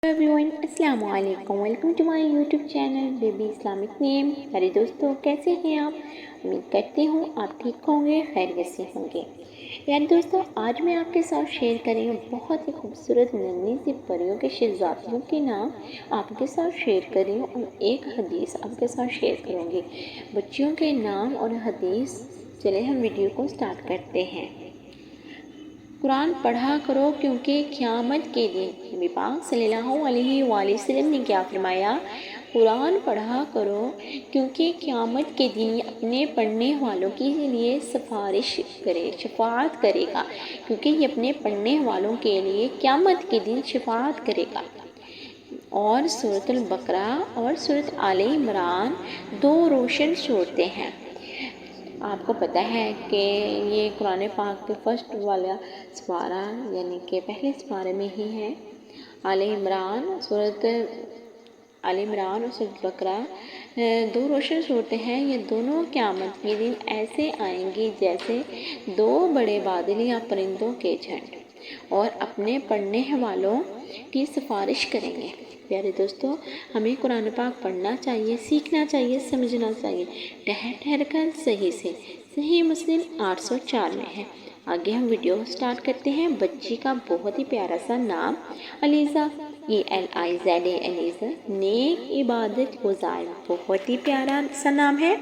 Everyone अस्सलाम वालेकुम, welcome to my YouTube channel baby Islamic name. मेरे दोस्तों, कैसे हैं आप? उम्मीद करती हूँ आप ठीक होंगे, खैरियत से होंगे। यार दोस्तों, आज मैं आपके साथ शेयर करूँगी बहुत ही खूबसूरत नन्ही सी परियों के शहजादियों के नाम आपके साथ शेयर कर रही हूँ और एक हदीस आपके साथ शेयर करूँगी। बच्चियों के नाम और हदीस। चले हम वीडियो को स्टार्ट करते हैं। कुरान पढ़ा करो क्योंकि क़यामत के दिन नबी पाक सल्लल्लाहु अलैहि वसल्लम ने क्या फरमाया? कुरान पढ़ा करो क्योंकि क़यामत के दिन अपने पढ़ने वालों के लिए सिफारिश करे, शफाअत करेगा, क्योंकि ये अपने पढ़ने वालों के लिए क़यामत के दिन शफाअत करेगा। और सूरतुल बकरा और सूरत आले इमरान दो रोशन सूरतें हैं। आपको पता है कि ये कुरान पाक के फर्स्ट वाला सपारा यानी कि पहले सपारे में ही है। आले इमरान सूरत आले इमरान और सूरत बकरा दो रोशन सूरतें हैं। ये दोनों क़यामत के दिन ऐसे आएंगी जैसे दो बड़े बादल या परिंदों के झुंड, और अपने पढ़ने वालों की सिफारिश करेंगे। प्यारे दोस्तों, हमें कुरान पाक पढ़ना चाहिए, सीखना चाहिए, समझना चाहिए, ठहर कर सही से। सही मुस्लिम 804 में है। आगे हम वीडियो स्टार्ट करते हैं। बच्ची का बहुत ही प्यारा सा नाम अलीज़ा, ELIZA, अलीज़ा, नेक इबादत गुज़ार, बहुत ही प्यारा सा नाम है।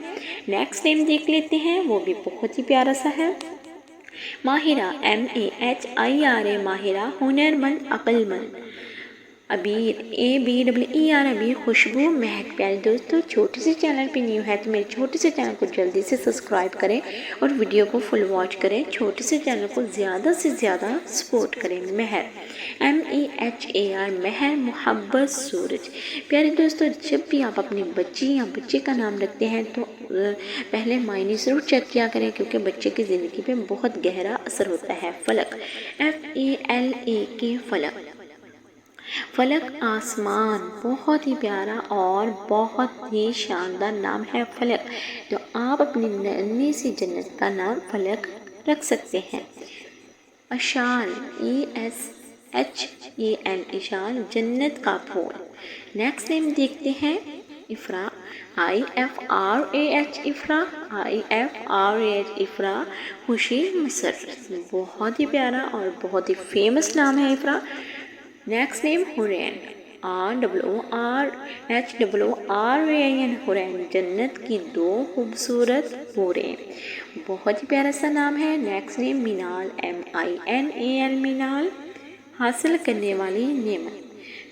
नेक्स्ट नेम देख लेते हैं, वो भी बहुत ही प्यारा सा है। माहिरा, MAHIRA, माहिरा, हुनरमंद, अक्लमंद। अबीर, ABEER, अबीर, खुशबू, महक। प्यारे दोस्तों, छोटे से चैनल पे न्यू है तो मेरे छोटे से चैनल को जल्दी से सब्सक्राइब करें और वीडियो को फुल वॉच करें। छोटे से चैनल को ज़्यादा से ज़्यादा सपोर्ट करें। महर, MEHAR, महर, मोहब्बत, सूरज। प्यारे दोस्तों, जब भी आप अपनी बच्ची या बच्चे का नाम रखते हैं तो पहले मायने ज़रूर चेक किया करें, क्योंकि बच्चे की ज़िंदगी पे बहुत गहरा असर होता है। फलक, FALAK, फलक। फलक आसमान, बहुत ही प्यारा और बहुत ही शानदार नाम है फलक। तो आप अपनी नन्ही सी जन्नत का नाम फलक रख सकते हैं। अशाल, ESHAL, इशाल, जन्नत का फूल। नेक्स्ट नेम देखते हैं। इफ़रा, IFRAH, इफ़रा, IFRAH, इफ़रा, खुशी, मसर। बहुत ही प्यारा और बहुत ही फेमस नाम है Ifra. Next name Hurain, ROORAN, Hurain, जन्नत की दो खूबसूरत हूरें। बहुत ही प्यारा सा नाम है। नेक्स्ट नेम मिनाल, MINAL, मिनाल, हासिल करने वाली नेमत।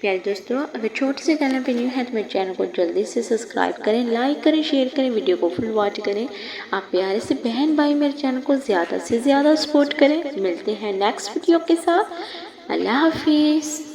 प्यारे दोस्तों, अगर छोटे से चैनल पे न्यू है तो मेरे चैनल को जल्दी से सब्सक्राइब करें, लाइक करें, शेयर करें, वीडियो को फुल वॉच करें। आप प्यारे से बहन भाई मेरे चैनल को ज़्यादा से ज़्यादा सपोर्ट करें। मिलते हैं नेक्स्ट वीडियो के साथ। अल्लाह हाफिज़।